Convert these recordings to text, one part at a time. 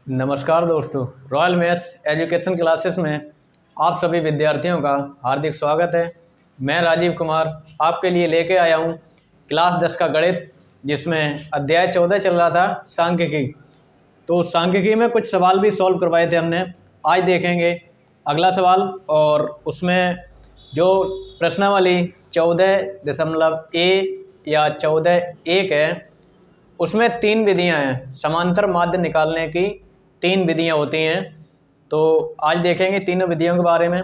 नमस्कार दोस्तों, royal maths education classes में आप सभी विद्यार्थियों का हार्दिक स्वागत है। मैं राजीव कुमार आपके लिए लेके आया हूँ क्लास 10 का गणित, जिसमें अध्याय 14 चल रहा था सांख्यिकी। तो सांख्यिकी में कुछ सवाल भी सॉल्व करवाए थे हमने। आज देखेंगे अगला सवाल, और उसमें जो प्रश्नावली 14.A या 14.1 है, उसमें 3 विधियां हैं। समांतर माध्य निकालने की 3 विधियां होती हैं। तो आज देखेंगे तीनों विधियों के बारे में।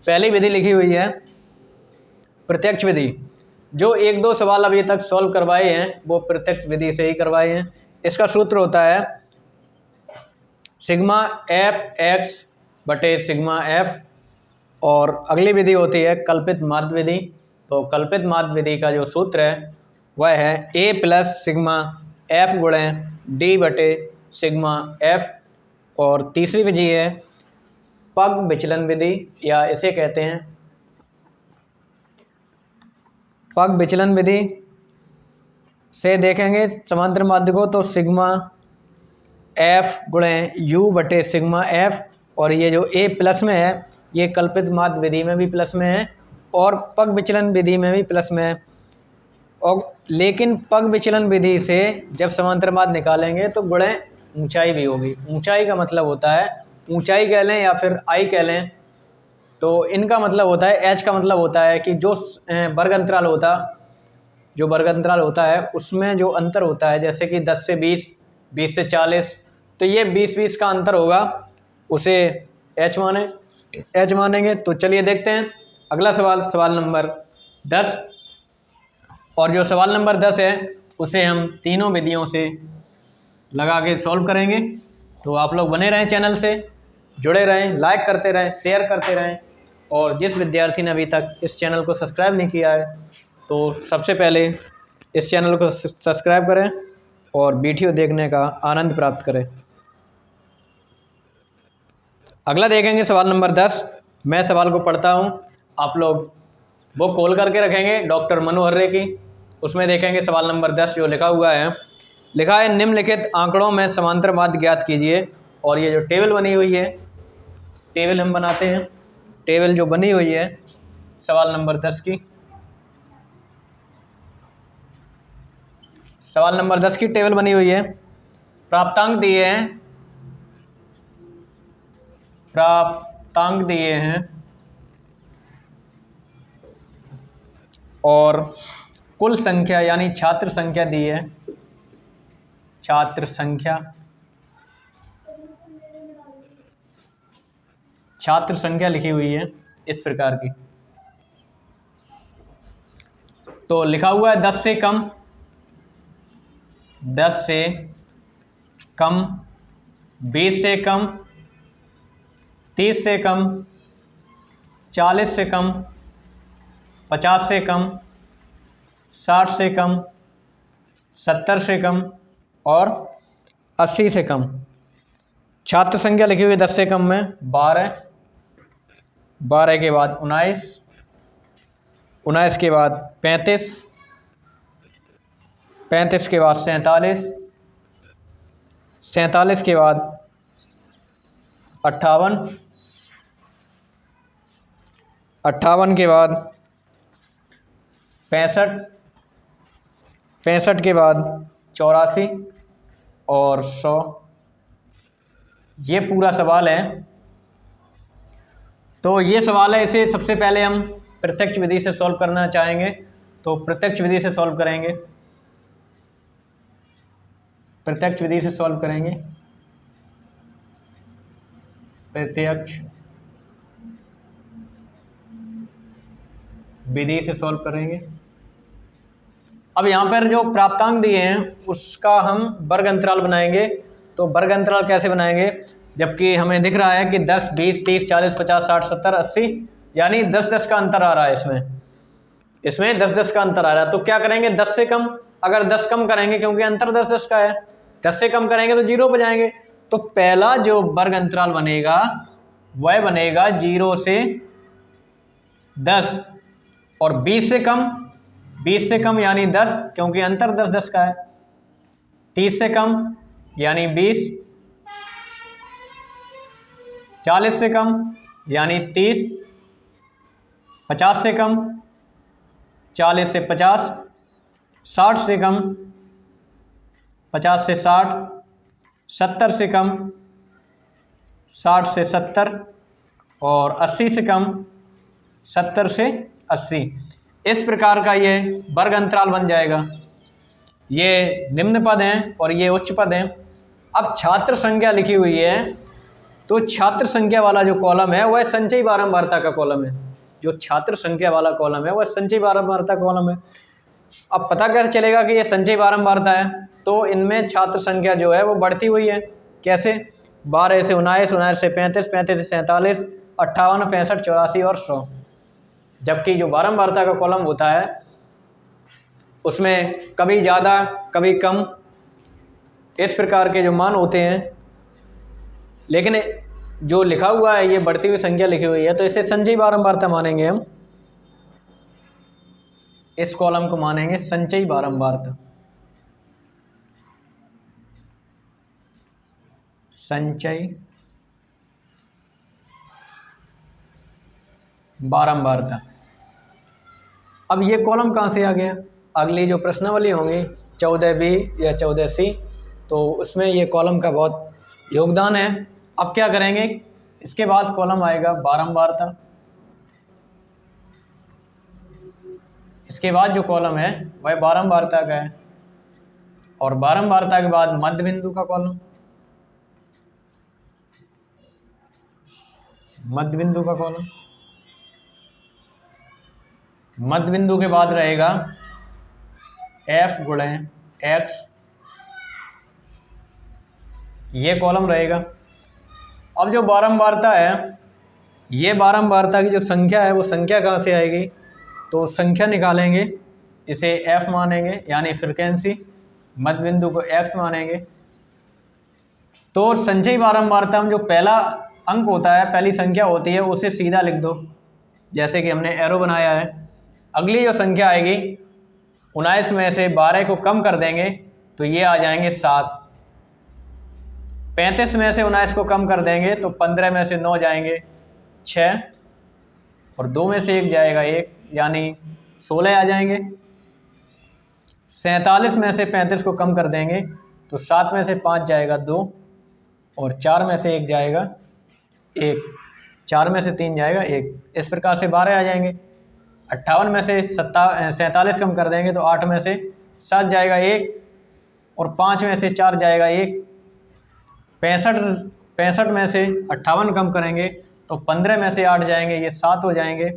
पहली विधि लिखी हुई है प्रत्यक्ष विधि। जो 1-2 सवाल अभी तक सॉल्व करवाए हैं वो प्रत्यक्ष विधि से ही करवाए हैं। इसका सूत्र होता है सिग्मा एफ एक्स बटे सिग्मा एफ, और अगली विधि होती है कल्पित माध्य विधि। तो कल्पित माध्य विधि का जो सूत्र है वह है ए प्लस सिग्मा एफ गुणे डी बटे सिग्मा एफ। और तीसरी विधि है पग विचलन विधि, या इसे कहते हैं पग विचलन विधि। से देखेंगे समांतर माध्य को, तो सिग्मा एफ गुणे यू बटे सिग्मा एफ, और ये जो ए प्लस में है ये कल्पित माध्य विधि में भी प्लस में है और पग विचलन विधि में भी प्लस में है। और लेकिन पग विचलन विधि से जब समांतर माध्य निकालेंगे तो गुणे ऊंचाई भी होगी। ऊंचाई का मतलब होता है, ऊंचाई कह लें या फिर आई कह लें, तो इनका मतलब होता है, एच का मतलब होता है कि जो वर्ग अंतराल होता है उसमें जो अंतर होता है, जैसे कि 10 से 20, 20 से 40, तो ये 20-20 का अंतर होगा, उसे एच मानेंगे। तो चलिए देखते हैं अगला सवाल, सवाल नंबर 10। और जो सवाल नंबर 10 है उसे हम तीनों विधियों से लगा के सॉल्व करेंगे। तो आप लोग बने रहें, चैनल से जुड़े रहें, लाइक करते रहें, शेयर करते रहें। और जिस विद्यार्थी ने अभी तक इस चैनल को सब्सक्राइब नहीं किया है तो सबसे पहले इस चैनल को सब्सक्राइब करें और वीडियो देखने का आनंद प्राप्त करें। अगला देखेंगे सवाल नंबर 10। मैं सवाल को पढ़ता हूँ, आप लोग वो खोल करके रखेंगे डॉक्टर मनु हर्रे की। उसमें देखेंगे सवाल नंबर 10 जो लिखा हुआ है, लिखा है निम्नलिखित आंकड़ों में समांतर माध्य ज्ञात कीजिए। और ये जो टेबल बनी हुई है, टेबल हम बनाते हैं। टेबल जो बनी हुई है सवाल नंबर 10 की, सवाल नंबर 10 की टेबल बनी हुई है। प्राप्तांक दिए हैं और कुल संख्या यानी छात्र संख्या दी है। छात्र संख्या लिखी हुई है इस प्रकार की। तो लिखा हुआ है 10 से कम, 20 से कम, 30 से कम, 40 से कम, 50 से कम, 60 से कम, 70 से कम और 80 से कम। छात्र संख्या लिखी हुई है 10 से कम में 12, 12 के बाद 19, 19 के बाद 35, 35 के बाद 47, 47 के बाद 58, 58 के बाद 65, 65 के बाद 84 और 100। ये पूरा सवाल है। तो ये सवाल है, इसे सबसे पहले हम प्रत्यक्ष विधि से सॉल्व करना चाहेंगे। तो प्रत्यक्ष विधि से सॉल्व करेंगे, प्रत्यक्ष विधि से सॉल्व करेंगे, प्रत्यक्ष विधि से सॉल्व करेंगे। अब यहाँ पर जो प्राप्तांक दिए हैं उसका हम वर्ग अंतराल बनाएंगे। तो वर्ग अंतराल कैसे बनाएंगे, जबकि हमें दिख रहा है कि 10, 20, 30, 40, 50, 60, 70, 80, यानी 10-10 का अंतर आ रहा है। इसमें 10-10 का अंतर आ रहा है। तो क्या करेंगे, 10 से कम, अगर 10 कम करेंगे क्योंकि अंतर 10-10 का है, 10 से कम करेंगे तो 0 पर जाएंगे। तो पहला जो वर्ग अंतराल बनेगा वह बनेगा 0 से 10, और 20 से कम यानी 10, क्योंकि अंतर 10-10 का है। 30 से कम यानी 20, 40 से कम यानी 30, 50 से कम 40 से 50, 60 से कम 50 से 60, 70 से कम 60 से 70 और 80 से कम 70 से 80। इस प्रकार का ये वर्ग अंतराल बन जाएगा। ये निम्न पद हैं और ये उच्च पद हैं। अब छात्र संख्या लिखी हुई है, तो छात्र संख्या वाला जो कॉलम है वह संचयी बारंबारता का कॉलम है। जो छात्र संख्या वाला कॉलम है वह संचयी बारंबारता कॉलम है। अब पता कैसे चलेगा कि ये संचयी बारंबारता है? तो इनमें छात्र संख्या जो है वो बढ़ती हुई है। कैसे? 12 से 19, 19 से 35, 35 से 47, 58, 65, 84 और 100। जबकि जो बारंबारता का कॉलम होता है उसमें कभी ज़्यादा कभी कम इस प्रकार के जो मान होते हैं, लेकिन जो लिखा हुआ है ये बढ़ती हुई संख्या लिखी हुई है, तो इसे संचयी बारंबारता मानेंगे हम। इस कॉलम को मानेंगे संचयी बारंबारता। संचयी बारंबारता। अब ये कॉलम कहाँ से आ गया? अगली जो प्रश्नावली होंगी 14B या 14C, तो उसमें ये कॉलम का बहुत योगदान है। अब क्या करेंगे, इसके बाद कॉलम आएगा बारंबारता। इसके बाद जो कॉलम है वह बारंबारता का है, और बारंबारता के बाद मध्य बिंदु का कॉलम। मध्य बिंदु का कॉलम। मध्य बिंदु के बाद रहेगा F गुणे X, ये कॉलम रहेगा। अब जो बारंबारता है, ये बारंबारता की जो संख्या है वो संख्या कहाँ से आएगी? तो संख्या निकालेंगे, इसे F मानेंगे यानी फ्रीक्वेंसी, मध्य बिंदु को X मानेंगे। तो संचयी बारंबारता में जो पहला अंक होता है, पहली संख्या होती है, उसे सीधा लिख दो, जैसे कि हमने एरो बनाया है। अगली जो संख्या आएगी 19 में से 12 को कम कर देंगे तो ये आ जाएंगे 7। 35 में से 19 को कम कर देंगे तो 15 में से 9 जाएंगे 6, और 2 में से 1 जाएगा 1 यानी 16 आ जाएंगे। 47 में से 35 को कम कर देंगे तो 7 में से 5 जाएगा 2, और 4 में से 1 जाएगा 1, 4 में से 3 जाएगा 1। इस प्रकार से 12 आ जाएंगे। 58 में से 47 कम कर देंगे तो 8 में से 7 जाएगा 1, और 5 में से 4 जाएगा 1। 65 में से 58 कम करेंगे तो 15 में से 8 जाएंगे, ये 7 हो जाएंगे।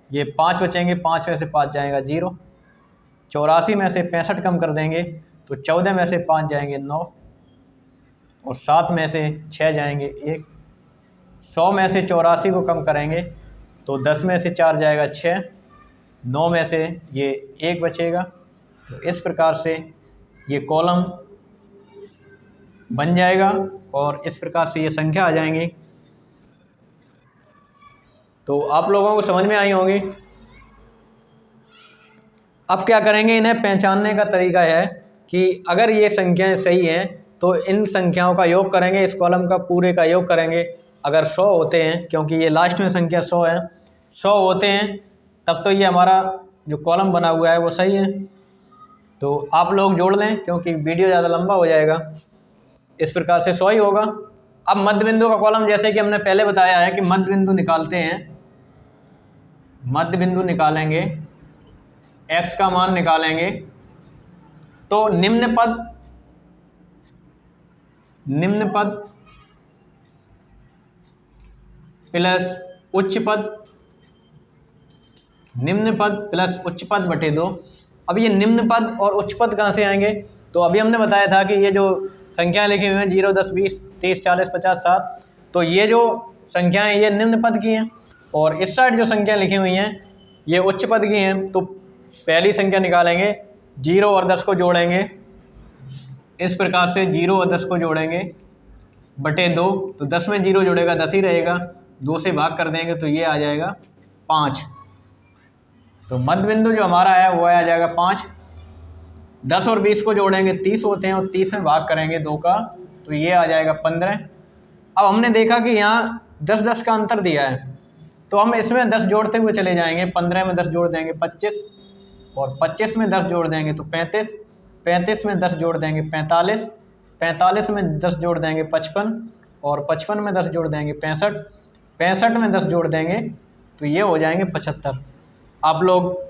ये 5 बचेंगे, 5 में से 5 जाएगा 0। 84 में से 65 कम कर देंगे तो 14 में से 5 जाएंगे 9, और 7 में से 6 जाएंगे 1। 100 में से 84 को कम करेंगे तो 10 में से 4 जाएगा 6, 9 में से ये 1 बचेगा। तो इस प्रकार से ये कॉलम बन जाएगा, और इस प्रकार से ये संख्या आ जाएंगी। तो आप लोगों को समझ में आई होंगी। अब क्या करेंगे, इन्हें पहचानने का तरीका है कि अगर ये संख्याएं सही हैं तो इन संख्याओं का योग करेंगे, इस कॉलम का पूरे का योग करेंगे। अगर 100 होते हैं, क्योंकि ये लास्ट में संख्या 100 है, 100 होते हैं तब तो ये हमारा जो कॉलम बना हुआ है वो सही है। तो आप लोग जोड़ लें, क्योंकि वीडियो ज़्यादा लंबा हो जाएगा। इस प्रकार से 100 ही होगा। अब मध्य बिंदु का कॉलम, जैसे कि हमने पहले बताया है कि मध्य बिंदु निकालते हैं, मध्य बिंदु निकालेंगे, x का मान निकालेंगे, तो निम्न पद प्लस उच्च पद, निम्न पद प्लस उच्च पद बटे 2। अब ये निम्न पद और उच्च पद कहाँ से आएंगे? तो अभी हमने बताया था कि ये जो संख्याएं लिखी हुई हैं 0, 10, 20, 30, 40, 50, 7, तो ये जो संख्याएं ये निम्न पद की हैं, और इस साइड जो संख्याएं लिखी हुई हैं ये उच्च पद की हैं। तो पहली संख्या निकालेंगे, 0 और 10 को जोड़ेंगे, इस प्रकार से 0 और 10 को जोड़ेंगे बटे 2, तो 10 में 0 जोड़ेगा 10 ही रहेगा, 2 से भाग कर देंगे तो ये आ जाएगा 5। तो मध्य बिंदु जो हमारा है वो आ जाएगा 5। 10 और 20 को जोड़ेंगे 30 होते हैं, और 30 में भाग करेंगे 2 का, तो ये आ जाएगा 15। अब हमने देखा कि यहाँ 10-10 का अंतर दिया है, तो हम इसमें 10 जोड़ते हुए चले जाएंगे। 15 में 10 जोड़ देंगे 25, और 25 में 10 जोड़ देंगे तो 35, 35 में 10 जोड़ देंगे 45, 45 में 10 जोड़ देंगे 55, और 55 में 10 जोड़ देंगे 65, 65 में 10 जोड़ देंगे तो ये हो जाएंगे 75। आप लोग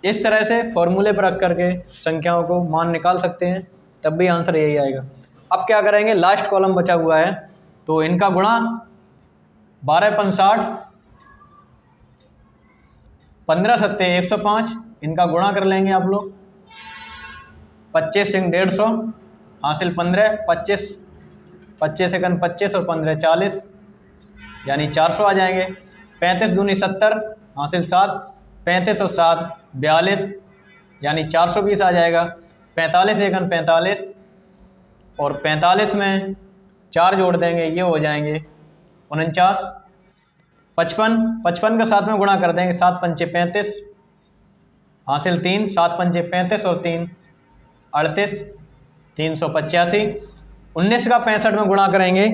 इस तरह से फॉर्मूले पर रख करके संख्याओं को मान निकाल सकते हैं, तब भी आंसर यही आएगा। अब क्या करेंगे, लास्ट कॉलम बचा हुआ है तो इनका गुणा 12 पंच 60, 15 सत्ते 105, इनका गुणा कर लेंगे आप लोग। 25 सिंग 150 हासिल 15, 25 सेकंड 25 और 15 40, यानी 400 आ जाएंगे। 35 दूनी 70 हासिल 7, 35 और 7 42, यानी 420 आ जाएगा। 45 सेकंड 45, और 45 में 4 जोड़ देंगे, ये हो जाएंगे 49। 55 का 7 में गुणा कर देंगे, 7 पंचे 35 हासिल 3, 7 पंचे 35 और 3 38, 385। 19 का 65 में गुणा करेंगे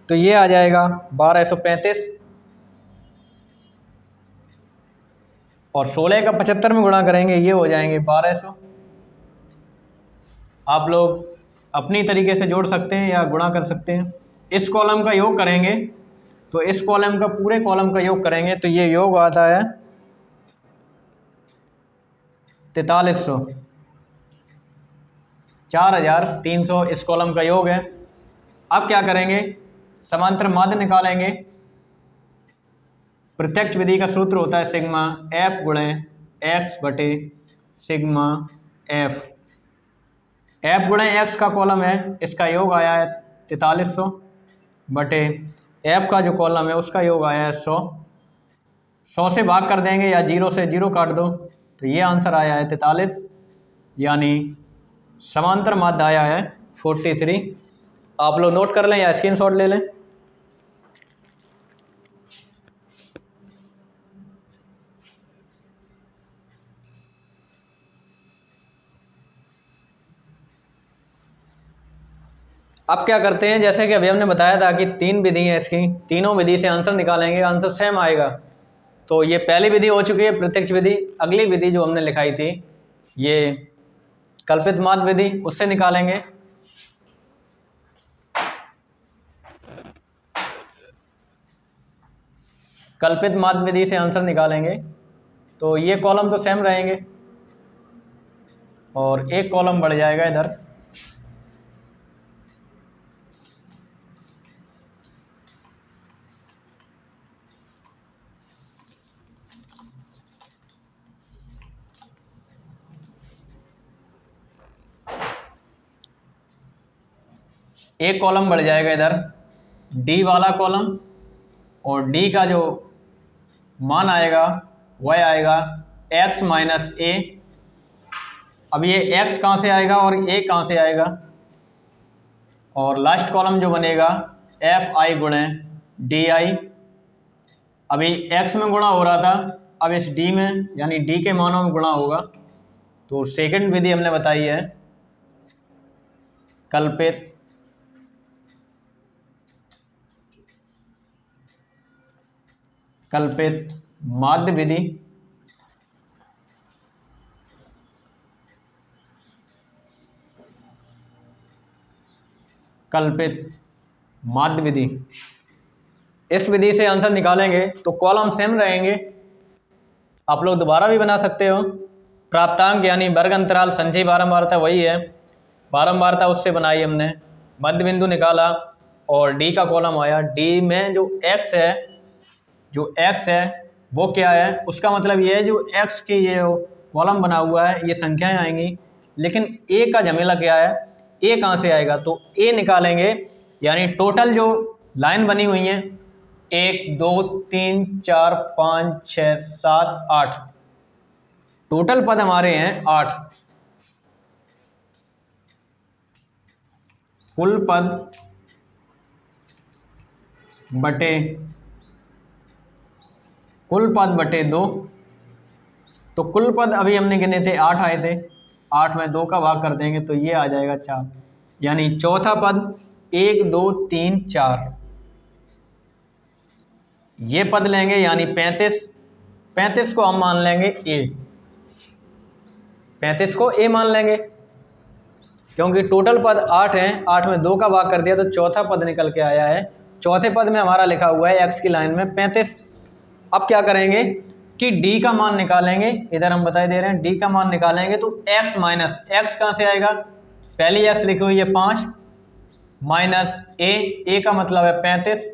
तो ये आ जाएगा 1235, और 16 का 75 में गुणा करेंगे, ये हो जाएंगे 1200। आप लोग अपनी तरीके से जोड़ सकते हैं या गुणा कर सकते हैं। इस कॉलम का योग करेंगे तो इस कॉलम का पूरे कॉलम का योग करेंगे तो ये योग आता है 4300, 4300 इस कॉलम का योग है। अब क्या करेंगे, समांतर माध्य निकालेंगे। प्रत्यक्ष विधि का सूत्र होता है सिग्मा एफ गुणे एक्स बटे सिग्मा एफ। एफ गुणे एक्स का कॉलम है, इसका योग आया है 4300 बटे एफ का जो कॉलम है उसका योग आया है 100। 100 से भाग कर देंगे या 0 से 0 काट दो तो ये आंसर आया है 43, यानी समांतर माध्य आया है 43। आप लोग नोट कर लें या स्क्रीनशॉट ले लें। अब क्या करते हैं, जैसे कि अभी हमने बताया था कि 3 विधि है इसकी, तीनों विधि से आंसर निकालेंगे, आंसर सेम आएगा। तो ये पहली विधि हो चुकी है प्रत्यक्ष विधि। अगली विधि जो हमने लिखाई थी ये कल्पित माध्य विधि, उससे निकालेंगे। कल्पित माध्य विधि से आंसर निकालेंगे तो ये कॉलम तो सेम रहेंगे और एक कॉलम बढ़ जाएगा इधर। एक कॉलम बढ़ जाएगा इधर डी वाला कॉलम, और डी का जो मान आएगा वह आएगा x माइनस ए। अब ये x कहाँ से आएगा और a कहाँ से आएगा, और लास्ट कॉलम जो बनेगा एफ आई गुणे डी आई। अभी x में गुणा हो रहा था, अब इस d में यानी d के मानों में गुणा होगा। तो सेकंड विधि हमने बताई है कल्पित माध्य विधि। कल्पित माध्य विधि, इस विधि से आंसर निकालेंगे तो कॉलम सेम रहेंगे। आप लोग दोबारा भी बना सकते हो। प्राप्तांक यानी वर्ग अंतराल संचयी बारंबारता वही है, बारंबारता उससे बनाई हमने, मध्य बिंदु निकाला और डी का कॉलम आया। डी में जो x है वो क्या है, उसका मतलब ये है जो x की ये कॉलम बना हुआ है ये संख्याएं आएंगी, लेकिन a का झमेला क्या है, a कहाँ से आएगा, तो a निकालेंगे। यानी टोटल जो लाइन बनी हुई है 1 2 3 4 5 6 7 8, टोटल पद हमारे हैं 8। कुल पद बटे 2, तो कुल पद अभी हमने गिने थे 8 आए थे, 8 में 2 का भाग कर देंगे तो ये आ जाएगा 4, यानी चौथा पद 1 2 3 4। ये पद लेंगे यानी 35, 35 को हम मान लेंगे ए, 35 को ए मान लेंगे, क्योंकि टोटल पद 8 हैं, 8 में 2 का भाग कर दिया तो चौथा पद निकल के आया है। चौथे पद में हमारा लिखा हुआ है एक्स की लाइन में 35। अब क्या करेंगे कि डी का मान निकालेंगे, इधर हम बताई दे रहे हैं डी का मान निकालेंगे तो एक्स माइनस एक्स कहाँ से आएगा, पहली एक्स लिखी हुई है 5 माइनस ए का मतलब है 35,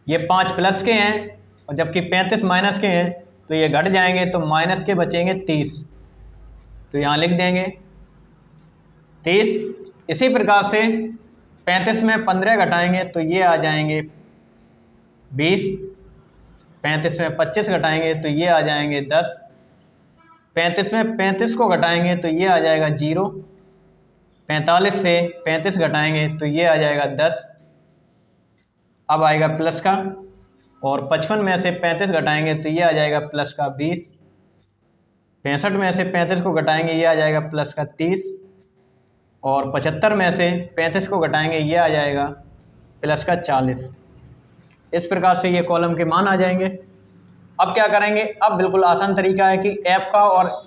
ये 5 प्लस के हैं और जबकि 35 माइनस के हैं तो ये घट जाएंगे तो माइनस के बचेंगे 30, तो यहाँ लिख देंगे 30। इसी प्रकार से 35 में 15 घटाएंगे तो ये आ जाएंगे 20, 35 में 25 घटाएंगे तो ये आ जाएंगे 10, 35 में 35 को घटाएंगे तो ये आ जाएगा 0, 45 से 35 घटाएंगे तो ये आ जाएगा 10, अब आएगा प्लस का, और 55 में से 35 घटाएंगे तो ये आ जाएगा प्लस का 20, 65 में से 35 को घटाएंगे ये आ जाएगा प्लस का 30, और 75 में से 35 को घटाएंगे ये आ जाएगा प्लस का 40। इस प्रकार से ये कॉलम के मान आ जाएंगे। अब क्या करेंगे, अब बिल्कुल आसान तरीका है कि एफ का और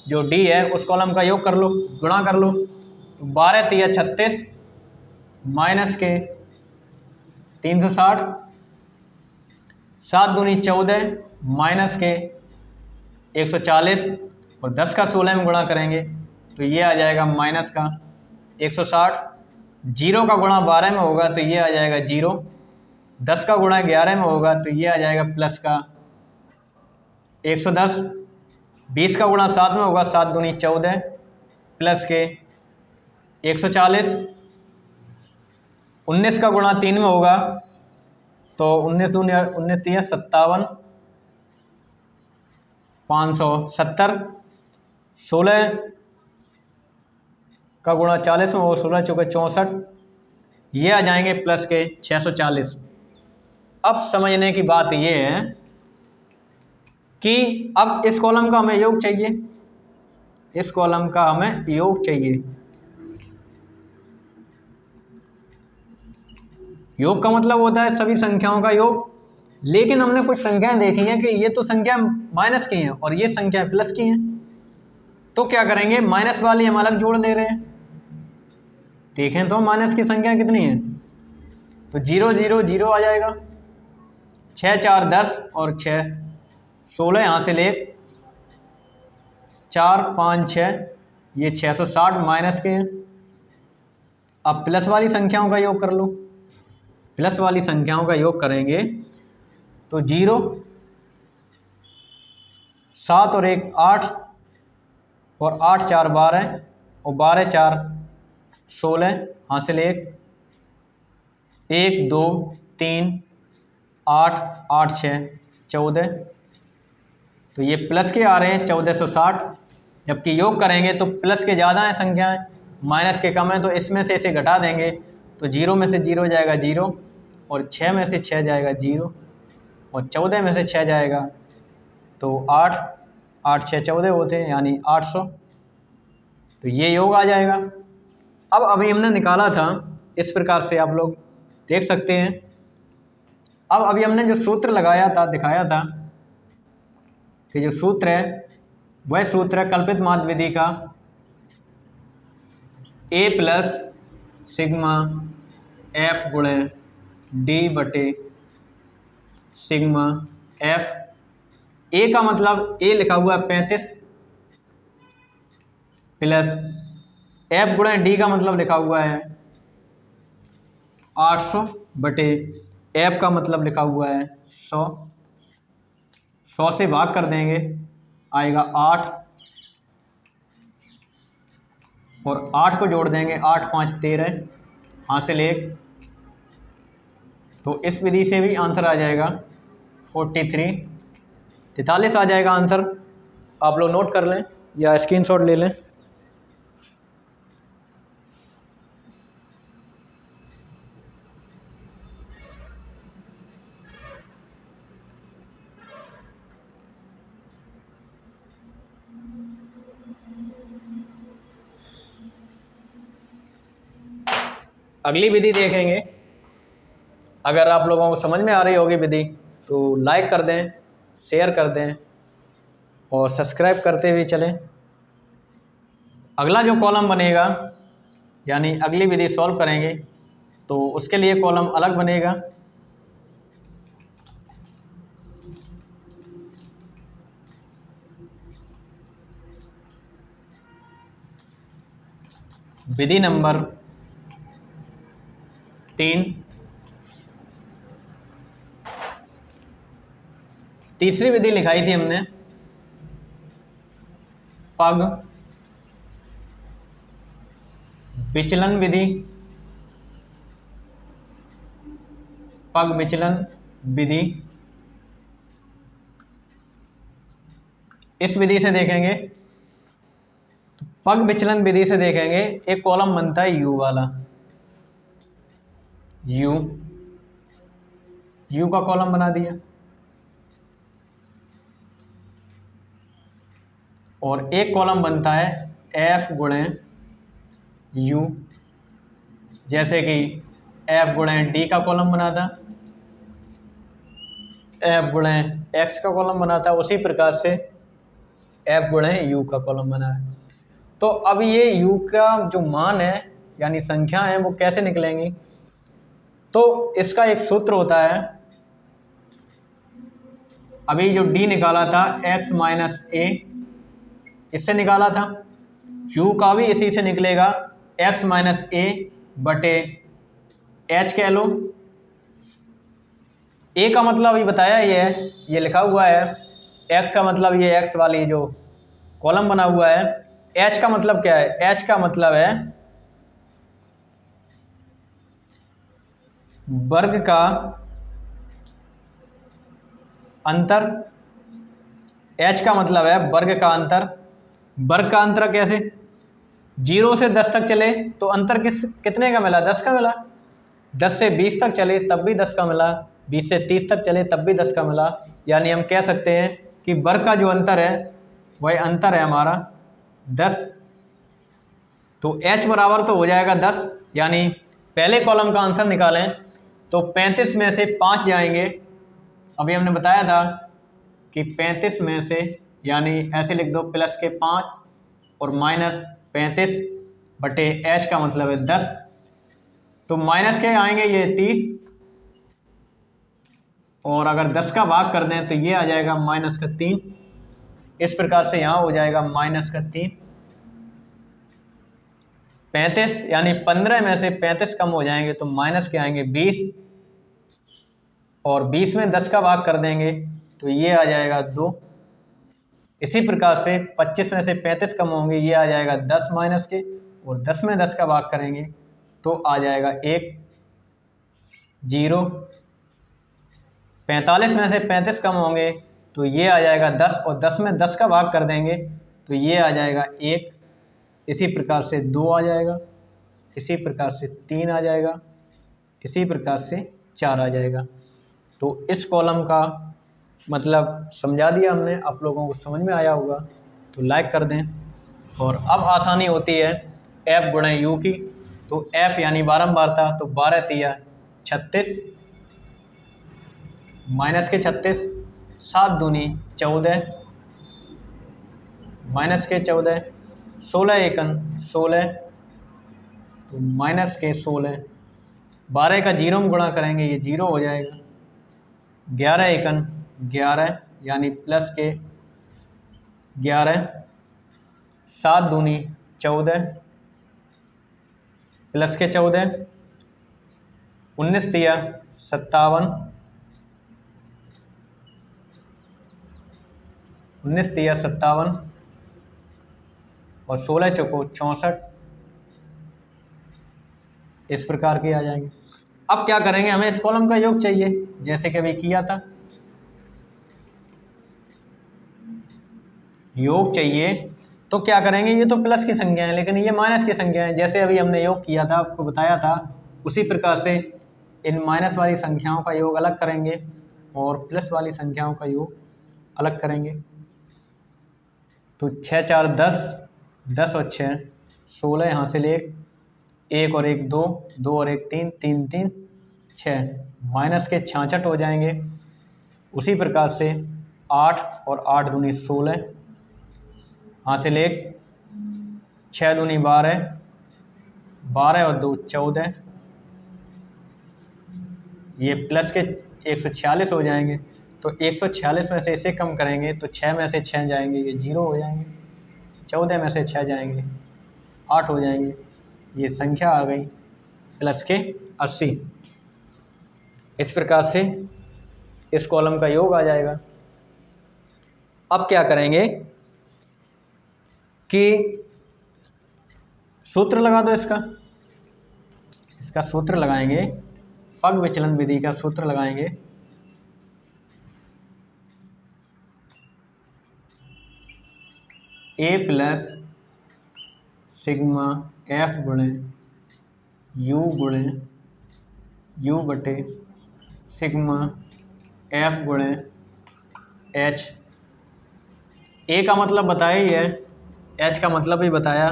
जो डी है उस कॉलम का योग कर लो, गुणा कर लो। तो 12 तिया 36 माइनस के 360, 7 दूनी 14 माइनस के 140 और 10 का 16 में गुणा करेंगे तो ये आ जाएगा माइनस का 160, 0 का गुणा 12 में होगा तो ये आ जाएगा 0, 10 का गुणा 11 में होगा तो ये आ जाएगा प्लस का 110, 20 का गुणा 7 में होगा 7 दूनी 14 प्लस के 140, 19 का गुणा 3 में होगा तो 19 दूनी 19 तिया 57, 570, 16 का गुणा 40 में होगा 16 चौके 64, ये आ जाएंगे प्लस के 640। अब समझने की बात ये है कि अब इस कॉलम का हमें योग चाहिए, इस कॉलम का हमें योग चाहिए। योग का मतलब होता है सभी संख्याओं का योग, लेकिन हमने कुछ संख्याएं देखी हैं कि ये तो संख्या माइनस की हैं और ये संख्या प्लस की हैं, तो क्या करेंगे माइनस वाली हम अलग जोड़ दे रहे हैं। देखें तो माइनस की संख्या कितनी है, तो 0 0 0 आ जाएगा, 6 4 10 और 6 16 यहाँ से ले 4 5 6, ये 660 माइनस के हैं। अब प्लस वाली संख्याओं का योग कर लो, प्लस वाली संख्याओं का योग करेंगे तो 0 7 और 1 8 और 8 4 12 और 12 4 16 हासिल 1 1 2 3 8 8 6 14, तो ये प्लस के आ रहे हैं 1460, जबकि योग करेंगे तो प्लस के ज़्यादा हैं संख्याएं, माइनस के कम है, तो इसमें से इसे घटा देंगे तो 0 में से 0 जाएगा 0 और 6 में से 6 जाएगा 0 और 14 में से 6 जाएगा तो 8 8 6 14 होते हैं यानी 800, तो ये योग आ जाएगा। अब अभी हमने निकाला था, इस प्रकार से आप लोग देख सकते हैं। अब अभी हमने जो सूत्र लगाया था, दिखाया था कि जो सूत्र है वह सूत्र है कल्पित माध्य विधि का a प्लस सिग्मा एफ गुणे डी बटे सिग्मा एफ। a का मतलब a लिखा हुआ है 35 प्लस f गुणे d का मतलब लिखा हुआ है 800 बटे f का मतलब लिखा हुआ है 100। 100 से भाग कर देंगे आएगा 8 और 8 को जोड़ देंगे 8 5 13 हासिल 1, तो इस विधि से भी आंसर आ जाएगा 43 आ जाएगा आंसर। आप लोग नोट कर लें या स्क्रीनशॉट ले लें। अगली विधि देखेंगे। अगर आप लोगों को समझ में आ रही होगी विधि तो लाइक कर दें, शेयर कर दें और सब्सक्राइब करते हुए चलें। अगला जो कॉलम बनेगा यानी अगली विधि सॉल्व करेंगे तो उसके लिए कॉलम अलग बनेगा। विधि नंबर 3। तीसरी विधि लिखाई थी हमने पग विचलन विधि। पग विचलन विधि इस विधि से देखेंगे तो पग विचलन विधि से देखेंगे एक कॉलम बनता है u वाला, u का कॉलम बना दिया और एक कॉलम बनता है f गुणे u, जैसे कि f गुणे d का कॉलम बना था, f गुणे x का कॉलम बना था, उसी प्रकार से f गुणे u का कॉलम बना है। तो अब ये u का जो मान है यानी संख्या है वो कैसे निकलेंगी, तो इसका एक सूत्र होता है। अभी जो d निकाला था x माइनस a, इससे निकाला था, u का भी इसी से निकलेगा x माइनस a बटे h कह लो। a का मतलब अभी बताया ये लिखा हुआ है, x का मतलब ये x वाली जो कॉलम बना हुआ है, h का मतलब क्या है, h का मतलब है वर्ग का अंतर। h का मतलब है वर्ग का अंतर। वर्ग का अंतर कैसे, 0 से 10 तक चले तो अंतर कितने का मिला, 10 का मिला। 10 से 20 तक चले तब भी 10 का मिला, 20 से 30 तक चले तब भी 10 का मिला। यानी हम कह सकते हैं कि वर्ग का जो अंतर है वह अंतर है हमारा 10। तो h बराबर तो हो जाएगा 10, यानी पहले कॉलम का आंसर निकालें तो 35 में से 5 जाएंगे। अभी हमने बताया था कि 35 में से, यानी ऐसे लिख दो प्लस के 5 और माइनस 35 बटे h का मतलब है 10, तो माइनस के आएंगे ये 30 और अगर 10 का भाग कर दें तो ये आ जाएगा माइनस का 3। इस प्रकार से यहाँ हो जाएगा माइनस का 3। 35 यानी 15 में से 35 कम हो जाएंगे तो माइनस के आएंगे 20 और 20 में 10 का भाग कर देंगे तो ये आ जाएगा 2। इसी प्रकार से 25 में से 35 कम होंगे, ये आ जाएगा 10 माइनस के, और 10 में 10 का भाग करेंगे तो आ जाएगा 1 0। 45 में से 35 कम होंगे तो ये आ जाएगा 10 और 10 में 10 का भाग कर देंगे तो ये आ जाएगा 1। इसी प्रकार से 2 आ जाएगा, इसी प्रकार से 3 आ जाएगा, इसी प्रकार से 4 आ जाएगा। तो इस कॉलम का मतलब समझा दिया हमने, आप लोगों को समझ में आया होगा तो लाइक कर दें। और अब आसानी होती है f गुणे u की, तो f यानी बारंबारता, तो 12 तिया 36 माइनस के 36, 7 दूनी 14 माइनस के 14, 16 एकन 16 तो माइनस के 16, 12 का 0 में गुणा करेंगे ये 0 हो जाएगा, 11 एकन 11 यानी प्लस के 11, 7 दूनी 14 प्लस के 14, 19 तिया 57, 19 तिया 57 और 16 चौको 64। इस प्रकार के आ जाएंगे। अब क्या करेंगे, हमें इस कॉलम का योग चाहिए जैसे कि अभी किया था, योग चाहिए तो क्या करेंगे, ये तो प्लस की संख्या है लेकिन ये माइनस की संख्या है। जैसे अभी हमने योग किया था, आपको बताया था, उसी प्रकार से इन माइनस वाली संख्याओं का योग अलग करेंगे और प्लस वाली संख्याओं का योग अलग करेंगे। तो 6 4 10, 10 और 6 16, यहाँ से ले 1 और 1 2, 2 और 1 3, 3 3 6 माइनस के 66 हो जाएंगे। उसी प्रकार से 8 और 8 दूनी 16, हासिल 1, 6 दूनी 12, 12 और 2 14, ये प्लस के 146 हो जाएंगे। तो 146 में से इसे कम करेंगे तो 6 में से 6 जाएंगे, ये 0 हो जाएंगे। 14 में से 6 जाएंगे, 8 हो जाएंगे। ये संख्या आ गई प्लस के 80। इस प्रकार से इस कॉलम का योग आ जाएगा। अब क्या करेंगे कि सूत्र लगा दो इसका सूत्र लगाएंगे, पग विचलन विधि का सूत्र लगाएंगे। a प्लस सिग्मा f गुणे u बटे सिग्मा f गुणे h। a का मतलब बताया ही है, h का मतलब भी बताया।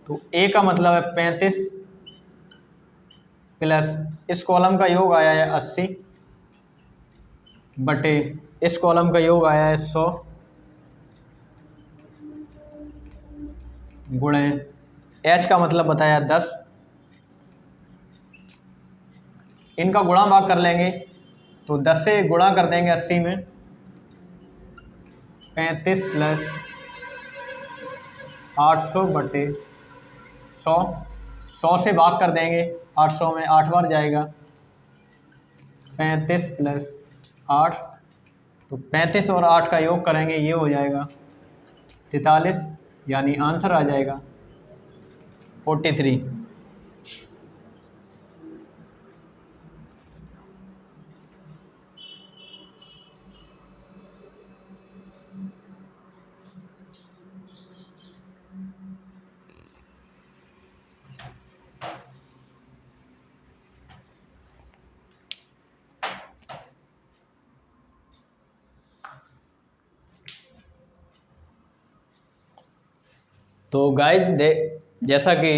तो a का मतलब है 35 प्लस इस कॉलम का योग आया है 80 बटे इस कॉलम का योग आया है 100 गुणे h का मतलब बताया 10। इनका गुणा भाग कर लेंगे तो 10 से गुणा कर देंगे 80 में। 35 प्लस 800 बटे 100, 100 से भाग कर देंगे 800 में, 8 बार जाएगा। 35 प्लस 8, तो 35 और 8 का योग करेंगे, ये हो जाएगा 43, यानी आंसर आ जाएगा 43। तो गाइस जैसा कि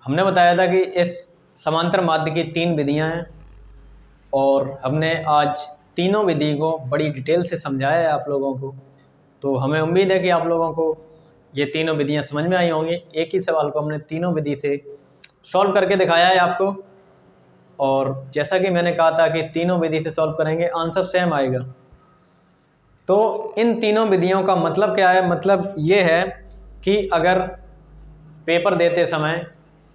हमने बताया था कि इस समांतर माध्य की 3 विधियां हैं और हमने आज तीनों विधि को बड़ी डिटेल से समझाया है आप लोगों को। तो हमें उम्मीद है कि आप लोगों को ये तीनों विधियां समझ में आई होंगी। एक ही सवाल को हमने तीनों विधि से सॉल्व करके दिखाया है आपको, और जैसा कि मैंने कहा था कि तीनों विधि से सॉल्व करेंगे आंसर सेम आएगा। तो इन तीनों विधियों का मतलब क्या है? मतलब ये है कि अगर पेपर देते समय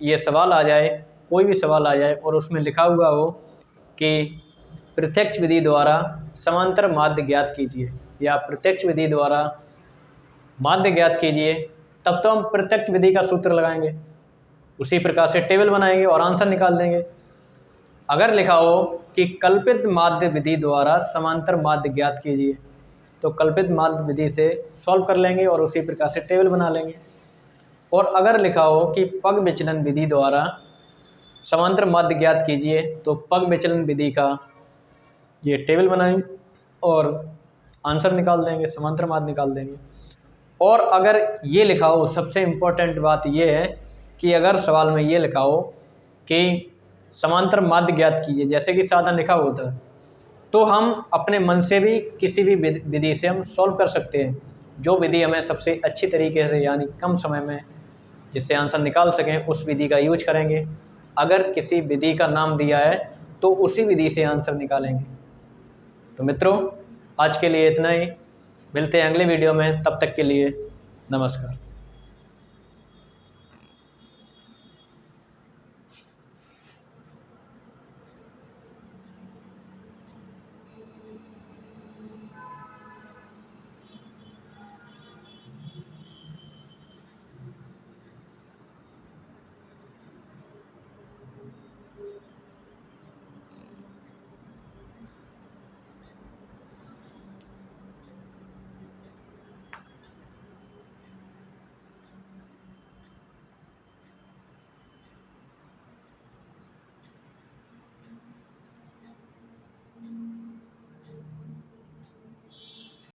ये सवाल आ जाए, कोई भी सवाल आ जाए और उसमें लिखा हुआ हो कि प्रत्यक्ष विधि द्वारा समांतर माध्य ज्ञात कीजिए या प्रत्यक्ष विधि द्वारा माध्य ज्ञात कीजिए, तब तो हम प्रत्यक्ष विधि का सूत्र लगाएंगे, उसी प्रकार से टेबल बनाएंगे और आंसर निकाल देंगे। अगर लिखा हो कि कल्पित माध्य विधि द्वारा समांतर माध्य ज्ञात कीजिए, तो कल्पित माध्य विधि से सॉल्व कर लेंगे और उसी प्रकार से टेबल बना लेंगे। और अगर लिखा हो कि पग विचलन विधि द्वारा समांतर माध्य ज्ञात कीजिए, तो पग विचलन विधि का ये टेबल बनाएंगे और आंसर निकाल देंगे, समांतर माध्य निकाल देंगे। और अगर ये लिखा हो, सबसे इम्पोर्टेंट बात ये है कि अगर सवाल में ये लिखा हो कि समांतर माध्य ज्ञात कीजिए, जैसे कि साधा लिखा होता है, तो हम अपने मन से भी किसी भी विधि से हम सॉल्व कर सकते हैं। जो विधि हमें सबसे अच्छी तरीके से यानी कम समय में जिससे आंसर निकाल सकें, उस विधि का यूज करेंगे। अगर किसी विधि का नाम दिया है तो उसी विधि से आंसर निकालेंगे। तो मित्रों, आज के लिए इतना ही, मिलते हैं अगले वीडियो में, तब तक के लिए नमस्कार।